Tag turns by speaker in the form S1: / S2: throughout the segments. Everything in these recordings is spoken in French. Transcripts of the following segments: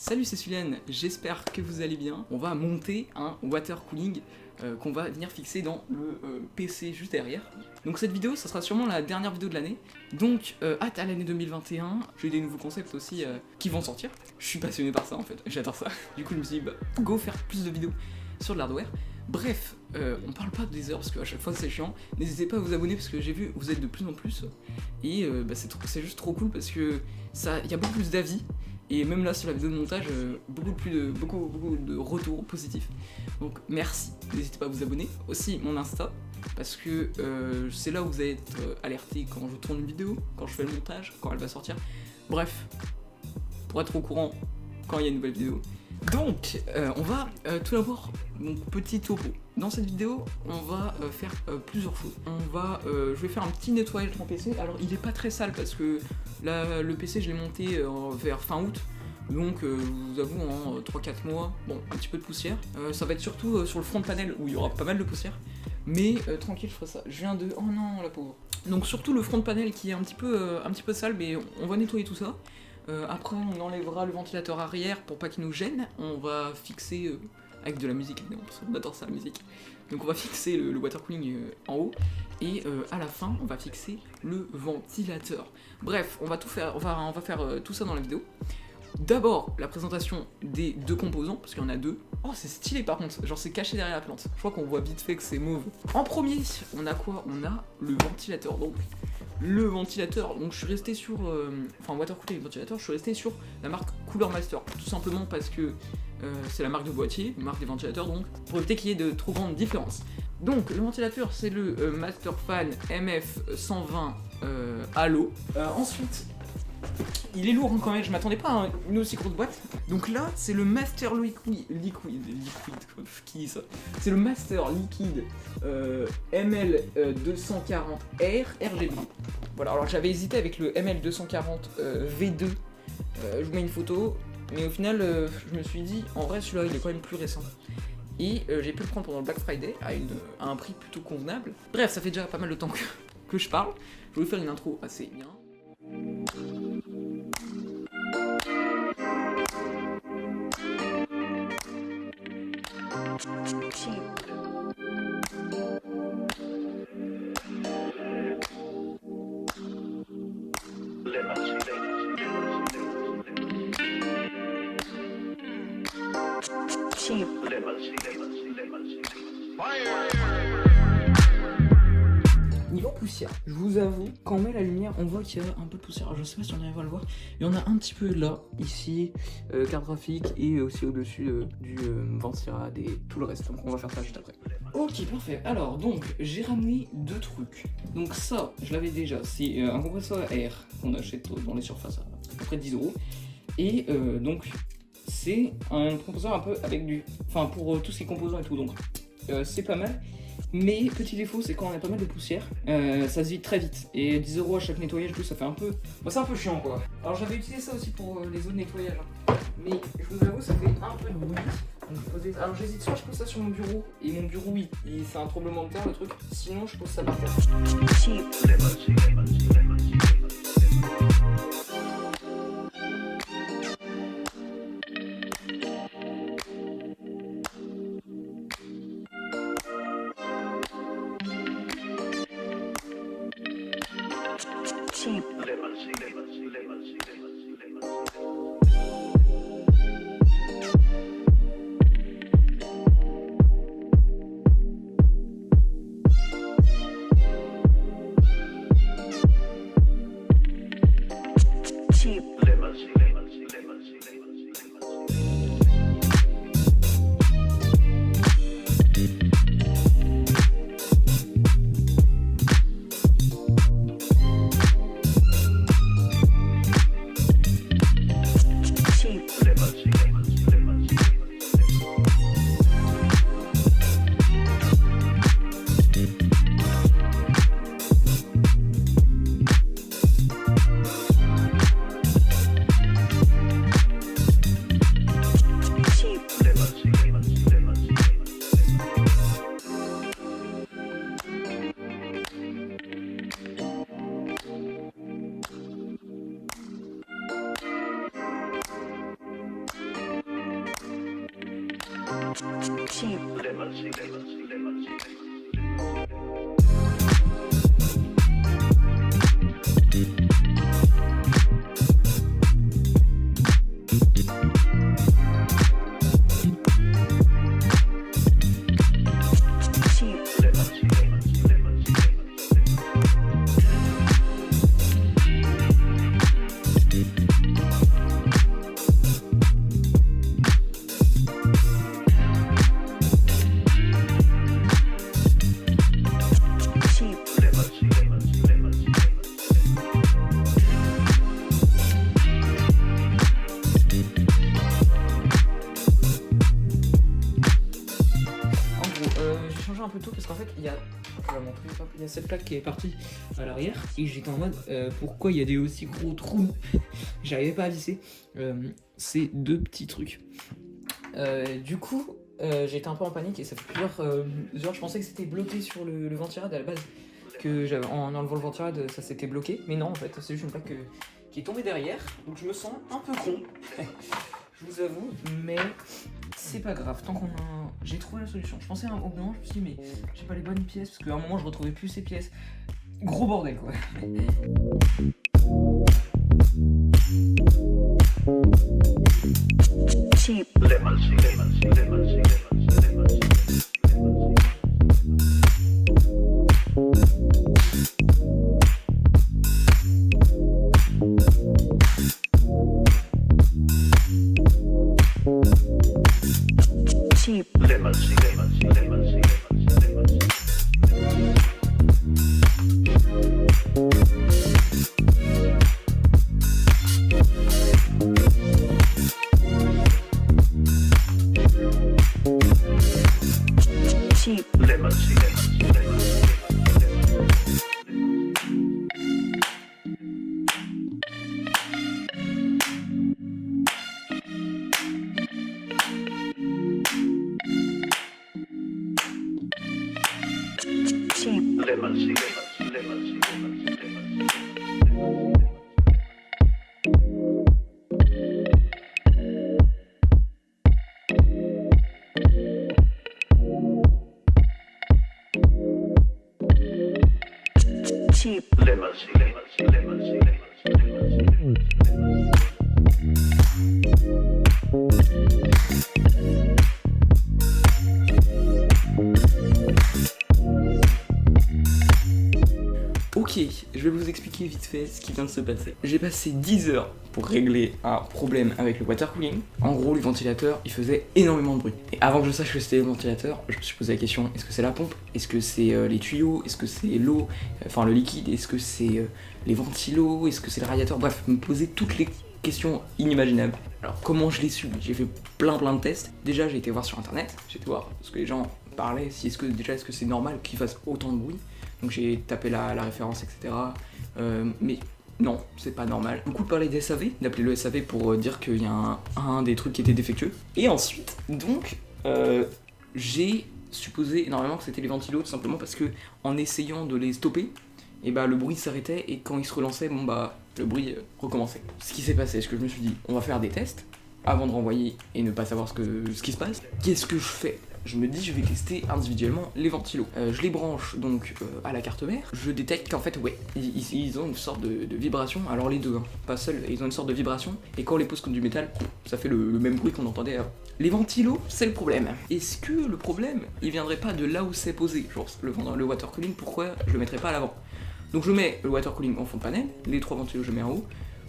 S1: Salut, c'est Suliane, j'espère que vous allez bien. On va monter un water cooling qu'on va venir fixer dans le PC juste derrière. Donc cette vidéo, ça sera sûrement la dernière vidéo de l'année. Donc hâte à l'année 2021. J'ai des nouveaux concepts aussi qui vont sortir. Je suis passionné par ça en fait, j'adore ça. Du coup je me suis dit, bah, go faire plus de vidéos sur de l'hardware. Bref, on parle pas des heures parce qu'à chaque fois c'est chiant. N'hésitez pas à vous abonner parce que j'ai vu vous êtes de plus en plus. Et bah, c'est juste trop cool parce que il y a beaucoup plus d'avis. Et même là sur la vidéo de montage, beaucoup de retours positifs. Donc merci, n'hésitez pas à vous abonner. Aussi mon Insta, parce que c'est là où vous allez être alerté quand je tourne une vidéo, quand je fais le montage, quand elle va sortir. Bref, pour être au courant quand il y a une nouvelle vidéo. Donc, on va tout d'abord, mon petit topo. Dans cette vidéo, on va faire plusieurs choses. Je vais faire un petit nettoyage de mon PC. Alors, il est pas très sale parce que là, le PC, je l'ai monté vers fin août. Donc, je vous avoue, en 3-4 mois, bon, un petit peu de poussière. Ça va être surtout sur le front panel où il y aura pas mal de poussière. Mais tranquille, je ferai ça. Je viens de... Oh non, la pauvre. Donc, surtout le front panel qui est un petit peu sale, mais on va nettoyer tout ça. Après on enlèvera le ventilateur arrière pour pas qu'il nous gêne. On va fixer avec de la musique évidemment parce qu'on adore ça la musique. Donc on va fixer le water cooling en haut et à la fin on va fixer le ventilateur. Bref, on va tout faire, on va faire tout ça dans la vidéo. D'abord la présentation des deux composants parce qu'il y en a deux. Oh c'est stylé par contre, genre c'est caché derrière la plante. Je crois qu'on voit vite fait que c'est mauve. En premier, on a quoi? On a le ventilateur. Donc le ventilateur, donc je suis resté sur, enfin water cooling ventilateur, je suis resté sur la marque Cooler Master, tout simplement parce que c'est la marque de boîtier, marque des ventilateurs donc, pour éviter qu'il y ait de trop grandes différences. Donc le ventilateur c'est le Masterfan MF120 Halo. Ensuite, il est lourd hein, quand même, je m'attendais pas à une aussi grosse boîte. Donc là, c'est le Master Liquid, qui dit ça? C'est le Master Liquid ML240R RGB. Voilà, alors j'avais hésité avec le ML240 V2. Je vous mets une photo, mais au final, je me suis dit, en vrai, celui-là, il est quand même plus récent. Et j'ai pu le prendre pendant le Black Friday à un prix plutôt convenable. Bref, ça fait déjà pas mal de temps que je parle. Je vais vous faire une intro assez bien. Niveau poussière, je vous avoue, quand on met la lumière, on voit qu'il y a un peu de poussière. Alors, je sais pas si on arrive à le voir. Il y en a un petit peu là, ici, carte graphique et aussi au-dessus du ventirad et tout le reste. Donc on va faire ça juste après. Ok, parfait. Alors, donc, j'ai ramené deux trucs. Donc ça, je l'avais déjà. C'est un compresseur à air qu'on achète dans les surfaces à peu près 10 €. Et donc, c'est un compresseur un peu avec du... Enfin, pour tous ces composants et tout, donc c'est pas mal. Mais petit défaut, c'est quand on a pas mal de poussière, ça se vide très vite. Et 10 € à chaque nettoyage, tout ça fait un peu... Bon, c'est un peu chiant quoi. Alors j'avais utilisé ça aussi pour les autres nettoyages. Hein. Mais je vous avoue, ça fait un peu de bruit. Donc, alors j'hésite, soit je pose ça sur mon bureau, et mon bureau, oui, c'est un tremblement de terre le truc. Sinon, je pose ça par terre. J'ai changé un peu tout parce qu'en fait il y a, je vais la montrer, hop, il y a cette plaque qui est partie à l'arrière et j'étais en mode pourquoi il y a des aussi gros trous. J'arrivais pas à visser ces deux petits trucs. Du coup j'étais un peu en panique et ça fait plusieurs heures. Je pensais que c'était bloqué sur le ventirad à la base, que j'avais en enlevant le ventirad ça s'était bloqué, mais non en fait c'est juste une plaque qui est tombée derrière, donc je me sens un peu con. Je vous avoue, mais c'est pas grave, tant qu'on a... J'ai trouvé la solution. Je pensais au moment, je me suis dit mais j'ai pas les bonnes pièces, parce qu'à un moment je retrouvais plus ces pièces. Gros bordel quoi. Ok, je vais vous expliquer vite fait ce qui vient de se passer. J'ai passé 10 heures pour régler un problème avec le water cooling. En gros, le ventilateur, il faisait énormément de bruit. Et avant que je sache que c'était le ventilateur, je me suis posé la question, est-ce que c'est la pompe? Est-ce que c'est les tuyaux? Est-ce que c'est l'eau? Enfin, le liquide? Est-ce que c'est les ventilos? Est-ce que c'est le radiateur? Bref, me poser toutes les questions inimaginables. Alors, comment je l'ai su? J'ai fait plein de tests. Déjà, j'ai été voir sur internet, j'ai été voir ce que les gens parlaient, si est-ce que c'est normal qu'il fasse autant de bruit. Donc j'ai tapé la référence, etc. Mais non, c'est pas normal. Beaucoup parlaient des SAV, d'appeler le SAV pour dire qu'il y a un des trucs qui était défectueux. Et ensuite, donc, j'ai supposé énormément que c'était les ventilos, tout simplement parce que en essayant de les stopper, et bah le bruit s'arrêtait et quand ils se relançaient, bon bah le bruit recommençait. Ce qui s'est passé, c'est que je me suis dit, on va faire des tests avant de renvoyer et ne pas savoir ce qui se passe. Qu'est-ce que je fais? Je me dis je vais tester individuellement les ventilos. Je les branche donc à la carte mère. Je détecte qu'en fait ouais, ils ont une sorte de vibration. Alors les deux, hein, pas seuls, ils ont une sorte de vibration. Et quand on les pose comme du métal, ça fait le même bruit qu'on entendait avant. Les ventilos, c'est le problème. Est-ce que le problème, il viendrait pas de là où c'est posé? Genre le water cooling, pourquoi je le mettrais pas à l'avant? Donc je mets le water cooling en fond de panel, les trois ventilos je mets en haut,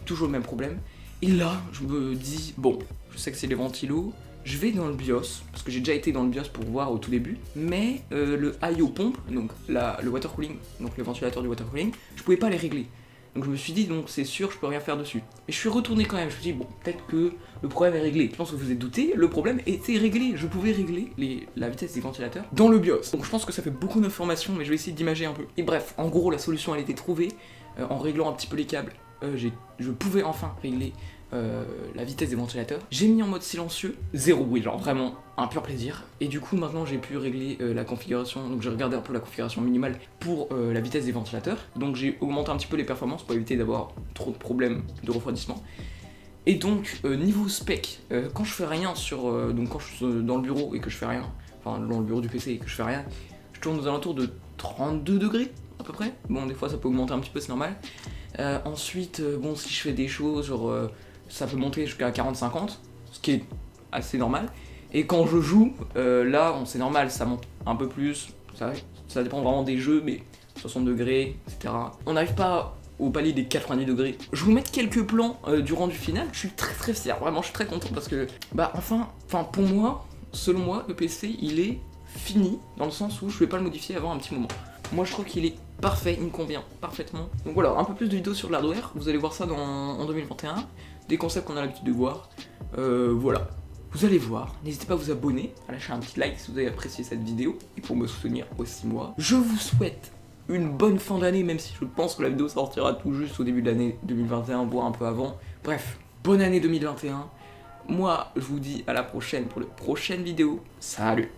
S1: toujours le même problème. Et là, je me dis, bon, je sais que c'est les ventilos, je vais dans le BIOS, parce que j'ai déjà été dans le BIOS pour voir au tout début, mais le IO pompe, donc le water cooling, donc le ventilateur du water cooling, je pouvais pas les régler. Donc je me suis dit, donc c'est sûr, je peux rien faire dessus. Mais je suis retourné quand même, je me suis dit, bon, peut-être que le problème est réglé. Je pense que vous êtes douté, le problème était réglé. Je pouvais régler la vitesse des ventilateurs dans le BIOS. Donc je pense que ça fait beaucoup d'informations, mais je vais essayer d'imager un peu. Et bref, en gros, la solution, elle était trouvée. En réglant un petit peu les câbles, je pouvais enfin régler la vitesse des ventilateurs. J'ai mis en mode silencieux, zéro bruit, genre vraiment un pur plaisir. Et du coup maintenant j'ai pu régler la configuration, donc j'ai regardé un peu la configuration minimale pour la vitesse des ventilateurs. Donc j'ai augmenté un petit peu les performances pour éviter d'avoir trop de problèmes de refroidissement. Et donc niveau spec, quand je fais rien donc quand je suis dans le bureau et que je fais rien, enfin dans le bureau du PC et que je fais rien, je tourne aux alentours de 32 degrés à peu près. Bon, des fois ça peut augmenter un petit peu, c'est normal. Ensuite, bon, si je fais des choses, genre ça peut monter jusqu'à 40-50, ce qui est assez normal. Et quand je joue, là, c'est normal, ça monte un peu plus, ça dépend vraiment des jeux, mais 60 degrés, etc. On n'arrive pas au palier des 90 degrés. Je vais vous mettre quelques plans du rendu final, je suis très fier, vraiment je suis très content parce que, bah enfin pour moi, selon moi, le PC il est fini, dans le sens où je vais pas le modifier avant un petit moment. Moi je trouve qu'il est parfait, il me convient parfaitement. Donc voilà, un peu plus de vidéos sur l'hardware, vous allez voir ça en 2021, des concepts qu'on a l'habitude de voir, voilà. Vous allez voir, n'hésitez pas à vous abonner, à lâcher un petit like si vous avez apprécié cette vidéo, et pour me soutenir aussi moi. Je vous souhaite une bonne fin d'année, même si je pense que la vidéo sortira tout juste au début de l'année 2021, voire un peu avant. Bref, bonne année 2021. Moi, je vous dis à la prochaine pour la prochaine vidéo. Salut!